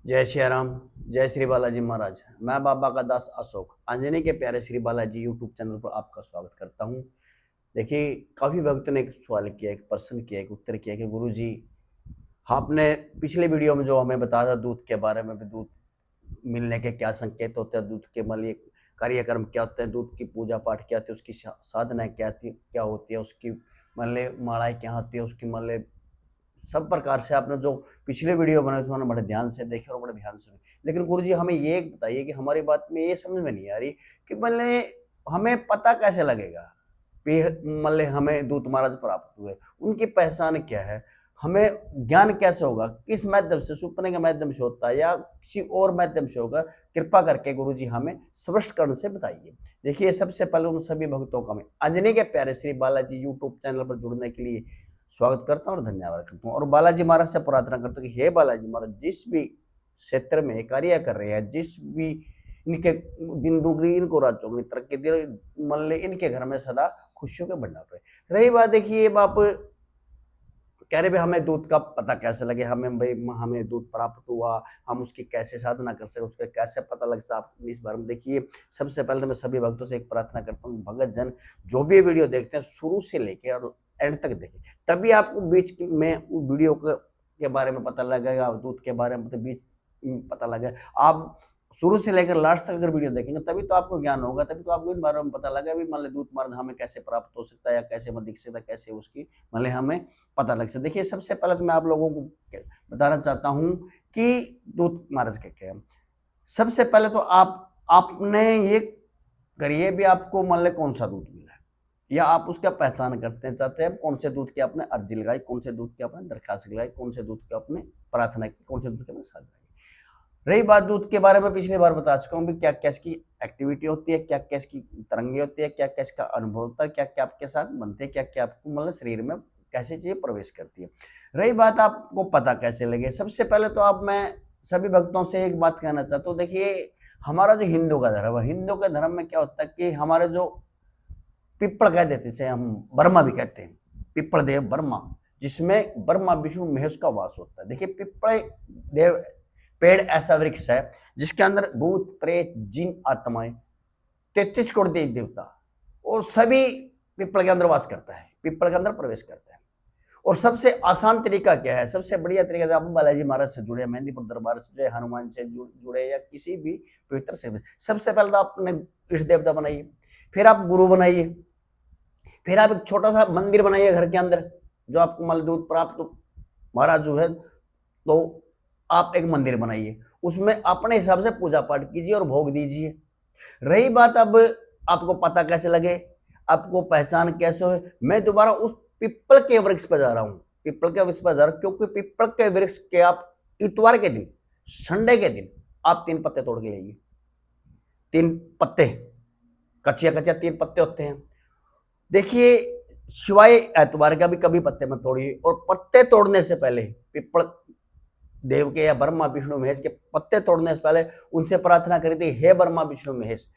जय श्री राम। जय श्री बालाजी महाराज। मैं बाबा का दास अशोक आंजनी के प्यारे श्री बालाजी यूट्यूब चैनल पर आपका स्वागत करता हूं। देखिए, काफ़ी भक्तों ने एक सवाल किया, एक प्रश्न किया, एक उत्तर किया कि गुरु जी, आपने पिछले वीडियो में जो हमें बताया था दूध के बारे में, दूध मिलने के क्या संकेत होते हैं, दूध के मतलब कार्यक्रम क्या होते हैं, दूध की पूजा पाठ क्या होती है, उसकी साधना क्या होती है, उसकी मतलब मालाएँ क्या होती है, उसकी मतलब सब प्रकार से आपने जो पिछले वीडियो बनाए थे उन्होंने बड़े ध्यान से देखे और बड़े ध्यान सुने। लेकिन गुरुजी, हमें ये बताइए कि हमारी बात में ये समझ में नहीं आ रही कि मतलब हमें पता कैसे लगेगा मतलब हमें दूत महाराज प्राप्त हुए, उनकी पहचान क्या है, हमें ज्ञान कैसे होगा, किस माध्यम से, सुपने के माध्यम से होता है या किसी और माध्यम से होगा? कृपा करके गुरुजी हमें स्पष्टकरण से बताइए। देखिए, सबसे पहले उन सभी भक्तों का मैं अंजनी के प्यारे श्री बालाजी यूट्यूब चैनल पर जुड़ने के लिए स्वागत करता हूँ और धन्यवाद करता हूँ। और बालाजी महाराज से प्रार्थना करता हूँ कि हे बालाजी महाराज, जिस भी क्षेत्र में कार्य कर रहे हैं, जिस भी इनके दिन दुगनी इनको रात चौगनी तरक्की दे, मान ले इनके घर में सदा खुशियों के भंडार रहे। रही बात, देखिए बाप कह रहे भाई हमें दूध का पता कैसे लगे, हमें दूध प्राप्त हुआ, हम उसकी कैसे साधना कर सके, उसका कैसे पता लग सकता। आप इस बारे में देखिए, सबसे पहले तो मैं सभी भक्तों से एक प्रार्थना करता हूँ, भगत जन जो भी वीडियो देखते हैं शुरू से लेके और एंड तक देखें, तभी आपको बीच में वीडियो के बारे में पता लगेगा, दूध के बारे में तो बीच पता लगेगा। आप शुरू से लेकर लास्ट तक अगर वीडियो देखेंगे तभी तो आपको ज्ञान होगा, तभी तो आपको इन बारे में पता लगा भी मान लो दूध मार्ग हमें कैसे प्राप्त हो सकता है या कैसे मैं दिख सकता है, कैसे उसकी मान हमें पता लग सकता। देखिए, सबसे पहले तो मैं आप लोगों को बताना चाहता हूँ कि दूध महाराज क्या है। सबसे पहले तो आपने ये करिए भी आपको मान लें कौन सा दूध मिला है या आप उसका पहचान करते हैं, चाहते हैं कौन से दूध की आपने अर्जी लगाई, कौन से दूध की आपने दरखास्त लगाई, कौन से दूध की आपने प्रार्थना की, कौन से दूध की आपने साधना की। रही बात दूध के बारे में, पिछली बार बता चुका हूँ भी क्या क्या इसकी एक्टिविटी होती है, क्या क्या इसकी तरंगे होती है, क्या क्या इसका अनुभव होता है, क्या क्या आपके साथ बनते हैं, क्या क्या आपको मतलब शरीर में कैसी चीजें प्रवेश करती है। रही बात आपको पता कैसे लगे, सबसे पहले तो आप मैं सभी भक्तों से एक बात कहना चाहता हूँ। देखिए, हमारा जो हिंदू का धर्म है, हिंदू के धर्म में क्या होता है कि हमारे जो पिपल कह देते हैं, हम ब्रह्मा भी कहते हैं, पिपल देव ब्रह्मा, जिसमें ब्रह्मा विष्णु महेश का वास होता है। देखिए, पिपल देव पेड़ ऐसा वृक्ष है जिसके अंदर भूत प्रेत जिन आत्माएं 33 करोड़ देवी देवता और सभी पिपल के अंदर वास करता है, पिपल के अंदर प्रवेश करता है। और सबसे आसान तरीका क्या है, सबसे बढ़िया तरीका से आप बालाजी महाराज से जुड़े, मेहंदीपुर दरबार से जुड़े, हनुमान से जुड़े या किसी भी पवित्र से, सबसे पहले तो आपने इष्ट देवता बनाइए, फिर आप गुरु बनाइए, फिर आप एक छोटा सा मंदिर बनाइए घर के अंदर, जो आपको मल दूध प्राप्त महाराज जो है तो आप एक मंदिर बनाइए, उसमें अपने हिसाब से पूजा पाठ कीजिए और भोग दीजिए। रही बात अब आपको पता कैसे लगे, आपको पहचान कैसे हो, मैं दोबारा उस पिपल के वृक्ष पर जा रहा हूं, पिपल के वृक्ष पर जा रहा हूं, क्योंकि पिपल के वृक्ष के आप इतवार के दिन, संडे के दिन आप 3 पत्ते तोड़ के लाइए। 3 पत्ते कच्चे 3 पत्ते होते हैं। देखिए, शिवाय एतवार का भी कभी पत्ते मत तोड़िए, और पत्ते तोड़ने से पहले पिपल देव के या ब्रह्मा विष्णु महेश के पत्ते तोड़ने से पहले उनसे प्रार्थना करी थी, हे ब्रह्मा विष्णु महेश,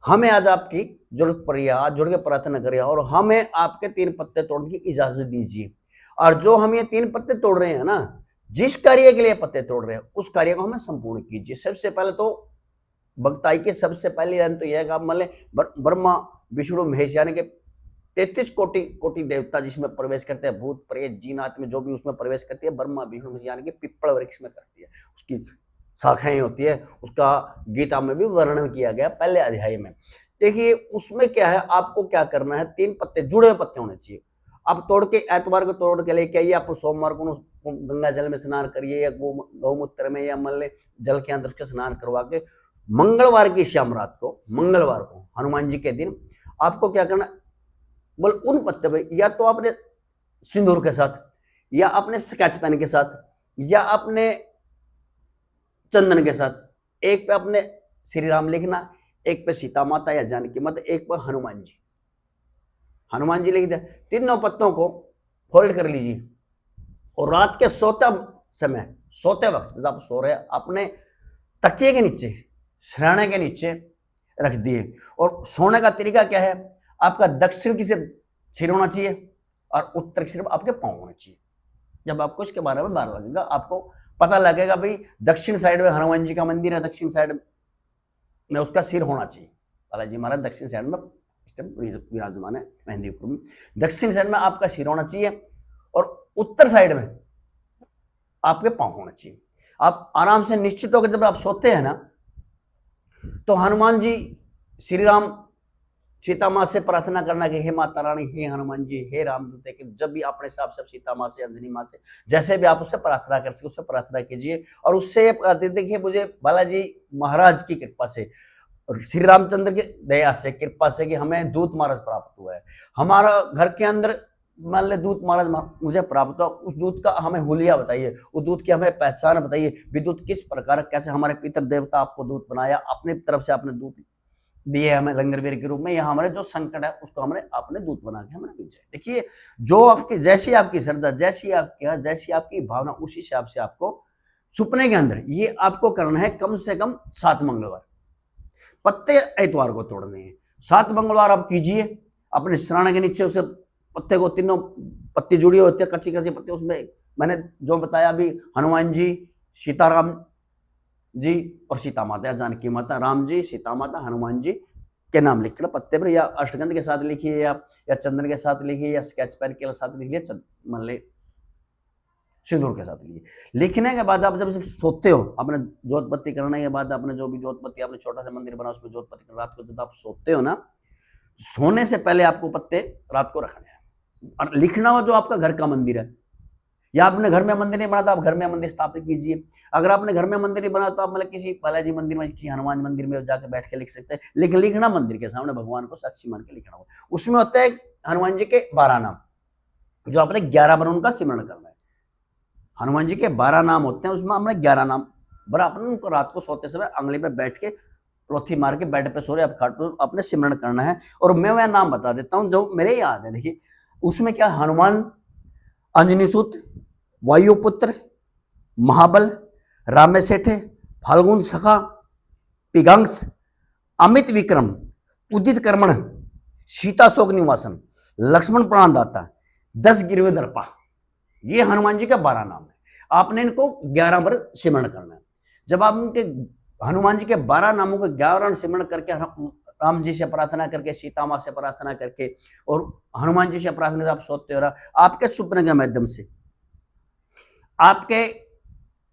हमें आज आपकी जरूरत पड़ी है, आज जुड़ के प्रार्थना करिए और हमें आपके 3 पत्ते तोड़ने की इजाजत दीजिए। और जो हम ये 3 पत्ते तोड़ रहे हैं ना, जिस कार्य के लिए पत्ते तोड़ रहे हैं उस कार्य को हमें संपूर्ण कीजिए। सबसे पहले तो भक्ताई के सबसे पहली लाइन तो यह है कि आप मान लें ब्रह्मा विष्णु महेश यानी कि 33 कोटि देवता जिसमें प्रवेश करते हैं, भूत प्रेत जिन आत्मा जो भी उसमें प्रवेश करती है, ब्रह्मा विष्णु यानी कि पिपल वृक्ष में करती है, उसकी शाखाएं होती है, उसका गीता में भी वर्णन किया गया पहले अध्याय में। देखिए, उसमें क्या है, आपको क्या करना है, 3 पत्ते जुड़े हुए पत्ते होने चाहिए। आप तोड़ के एतवार को तोड़ के लेके आइए, आप सोमवार को गंगा जल में स्नान करिए या गौमूत्र में या मल्ले जल के अंदर उसके स्नान करवा के मंगलवार की शाम रात को, मंगलवार को हनुमान जी के दिन आपको क्या करना, बोल उन पत्ते पे या तो अपने सिंदूर के साथ या अपने स्केच पेन के साथ या अपने चंदन के साथ, एक पे अपने श्री राम लिखना, एक पे सीता माता या जानकी माता, एक पे हनुमान जी, हनुमान जी लिख दिया। तीनों पत्तों को फोल्ड कर लीजिए और रात के सोते समय, सोते वक्त जब आप सो रहे हैं, अपने तकिए के नीचे, सिरहाने के नीचे रख दिए। और सोने का तरीका क्या है, आपका दक्षिण की सिर्फ सिर होना चाहिए और उत्तर की सिर्फ आपके पांव होना चाहिए। जब आपको इसके बारे में बार लगेगा आपको पता लगेगा भाई दक्षिण साइड में हनुमान जी का मंदिर है, दक्षिण साइड में उसका सिर होना चाहिए। बालाजी महाराज दक्षिण साइड में विराजमान है मेहंदीपुर में, दक्षिण साइड में आपका सिर होना चाहिए और उत्तर साइड में आपके पांव होना चाहिए। आप आराम से निश्चित होकर जब आप सोते हैं ना, तो हनुमान जी, श्री राम, सीता माँ से प्रार्थना करना कि हे माता रानी, हे हनुमान जी, हे रामदूत, कि जब भी अपने हिसाब से सीता माँ से, अंजनी माँ से, जैसे भी आप उससे प्रार्थना कर सके उससे प्रार्थना कीजिए। और उससे देखिए मुझे बालाजी महाराज की कृपा से, श्री रामचंद्र की दया से, कृपा से कि हमें दूत महाराज प्राप्त हुआ है। हमारा घर के अंदर मान ले दूत महाराज मुझे प्राप्त हुआ, उस दूत का हमें हुलिया बताइए, उस दूत की हमें पहचान बताइए, विद्युत किस प्रकार, कैसे हमारे पितर देवता आपको दूत बनाया, अपनी तरफ से आपने दूत दिए हमें लंगरवीर के रूप में, या हमारे जो संकट है उसको हमने आपने दूत बना के हमें भेजा। देखिए जो आपकी, जैसी आपकी श्रद्धा, जैसी आपकी भावना, उसी हिसाब से आपको सपने के अंदर ये आपको करना है। कम से कम 7 मंगलवार, पत्ते एतवार को तोड़ने हैं। 7 मंगलवार आप कीजिए, अपने सिरहाने के नीचे उसे पत्ते को, तीनों पत्ती जुड़ी होती है, कच्ची कच्ची पत्ती, उसमें मैंने जो बताया अभी, हनुमान जी, सीताराम जी और सीता माता, जानकी माता, राम जी, सीता माता, हनुमान जी के नाम लिख कर पत्ते पर, या अष्टगंध के साथ लिखिए, या चंदन के साथ लिखिए, या स्केच पेन के साथ लिखिए, मान ले सिंदूर के साथ लिखिए। लिखने के बाद आप जब सोते हो, अपने जोत बत्ती करने के बाद, अपने जो भी जोत बत्ती, आपने छोटा सा मंदिर बना उसमें जोत बत्ती, रात को जब आप सोते हो ना, सोने से पहले आपको पत्ते रात को रखने हैं और लिखना हो जो आपका घर का मंदिर है, या आपने घर में मंदिर नहीं बना तो आप घर में मंदिर स्थापित कीजिए। अगर आपने घर में मंदिर नहीं बना तो आप मतलब किसी बालाजी मंदिर में, किसी हनुमान मंदिर में जाकर बैठ के लिख सकते हैं, लेकिन लिखना मंदिर के सामने भगवान को साक्षी मान के लिखना होगा। उसमें होता है हनुमान जी के 12 नाम, जो आपने 11 बार उनका सिमरण करना है। हनुमान जी के 12 नाम होते हैं, उसमें हमने 11 नाम बड़ा अपने उनको रात को सोते समय अंगली पे बैठ के, प्रोथी मार के बेड पे सो रहे, आप खाट पर अपने सिमरण करना है। और मैं वह नाम बता देता हूँ जो मेरे याद है। देखिए उसमें क्या, हनुमान, अंजनीसुत, वायुपुत्र, महाबल, रामेसेठ, फाल्गुन सखा, पिगांस, अमित विक्रम, उदित कर्मण, सीता शोक निवासन, लक्ष्मण प्राणदाता, 10 गिरवे दर्पा, ये हनुमान जी का 12 नाम है। आपने इनको 11 बार सिमरण करना है। जब आप उनके हनुमान जी के 12 नामों को 11 सिमरण करके, राम जी से प्रार्थना करके, सीता माँ से प्रार्थना करके और हनुमान जी से प्रार्थना से आप सोते हो रहा, आपके सपने के माध्यम से, आपके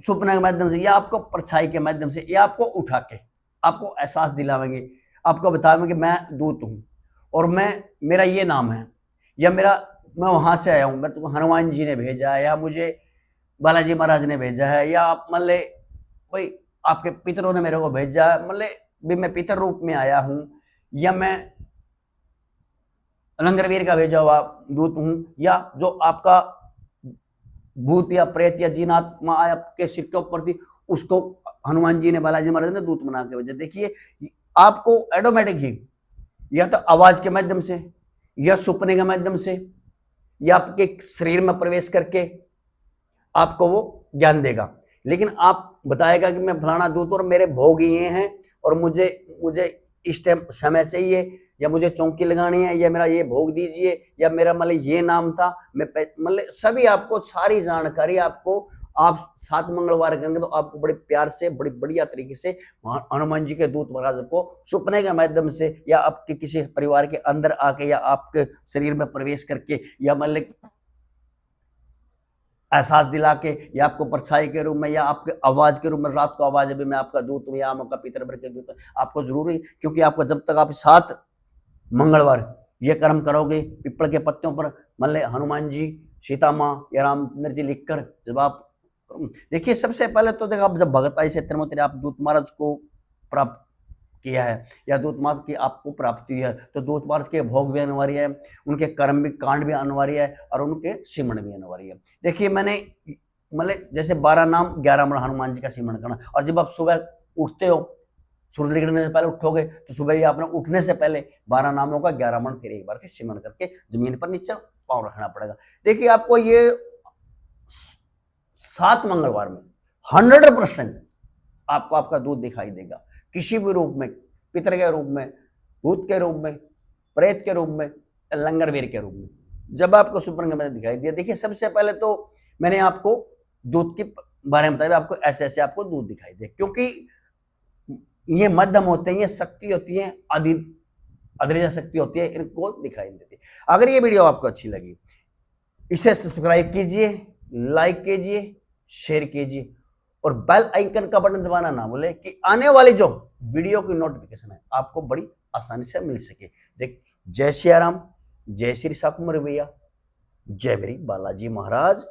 सपने के माध्यम से, या आपको परछाई के माध्यम से, या आपको उठा के आपको एहसास दिलावेंगे, आपको बताएंगे कि मैं दूत हूं और मेरा ये नाम है, या मैं वहां से आया हूं, मैं तुमको हनुमान जी ने भेजा है, या मुझे बालाजी महाराज ने भेजा है, या आप मान ले कोई आपके पितरों ने मेरे को भेजा है, मान ले भी मैं पितर रूप में आया हूं, या मैं लंगरवीर का भेजा हुआ दूत हूं, या जो आपका भूत या प्रेत या जीन आत्मा आपके सिर के ऊपर थी, उसको हनुमान जी ने, बालाजी महाराज ने दूत बना के भेजा। देखिए आपको ऑटोमेटिक ही, या तो आवाज के माध्यम से, या सपने के माध्यम से, या आपके शरीर में प्रवेश करके आपको वो ज्ञान देगा। लेकिन आप बताएगा कि मैं फलाना दूत और मेरे भोग ये हैं और मुझे इस टाइम समय चाहिए, या मुझे चौकी लगानी है, या मेरा ये भोग दीजिए, या मेरा मतलब ये नाम था, मैं मतलब सभी आपको सारी जानकारी आपको, आप 7 मंगलवार करेंगे तो आपको बड़े प्यार से, बड़ी बढ़िया तरीके से हनुमान जी के दूत महाराज को सपने के माध्यम से, या आपके किसी परिवार के अंदर आके, या आपके शरीर में प्रवेश करके, या मतलब एहसास दिला के, या आपको परछाई के रूप में, या आपके आवाज के रूप में, रात को आवाज है भी मैं आपका दूत हूं, या आपका पितर भर के दूत, आपको जरूरी, क्योंकि आपको जब तक आप 7 मंगलवार ये कर्म करोगे, पिपल के पत्तों पर मान ले हनुमान जी, सीता माँ या रामचंद्र जी लिखकर, जब आप देखिए, सबसे पहले तो देखो, आप जब भगताई से आप दूत महाराज को प्राप्त किया है, या दूत महाराज की आपको प्राप्ति है, तो दूत महाराज के भोग भी अनिवार्य है, उनके कर्म भी, कांड भी अनिवार्य है, और उनके सिमरण भी अनिवार्य है। देखिए मैंने मतलब जैसे 12 नाम 11 बार हनुमान जी का सिमरण करना, और जब आप सुबह उठते हो, सूर्य निकलने से पहले उठोगे, तो सुबह ही आपने उठने से पहले 12 नामों का 11 बार फिर एक बार के सिमरण करके जमीन पर नीचे पांव रखना पड़ेगा। देखिए आपको ये 7 मंगलवार में 100% आपको आपका दूध दिखाई देगा, किसी भी रूप में, पितर के रूप में, भूत के रूप में, प्रेत के रूप में, लंगरवीर के रूप में, जब आपको सुपरंग में दिखाई दिया। देखिए सबसे पहले तो मैंने आपको दूध की बारे में बताया आपको ऐसे ऐसे आपको दूध दिखाई दे, क्योंकि ये मध्यम होते हैं, ये शक्ति होती है, अदृश्य शक्ति होती है, इनको दिखाई नहीं देती। अगर ये वीडियो आपको अच्छी लगी, इसे सब्सक्राइब कीजिए, लाइक कीजिए, शेयर कीजिए और बेल आइकन का बटन दबाना ना भूलें कि आने वाली जो वीडियो की नोटिफिकेशन है आपको बड़ी आसानी से मिल सके। जय श्री राम, जय श्री शाकुंभरी भैया, जय श्री बालाजी महाराज।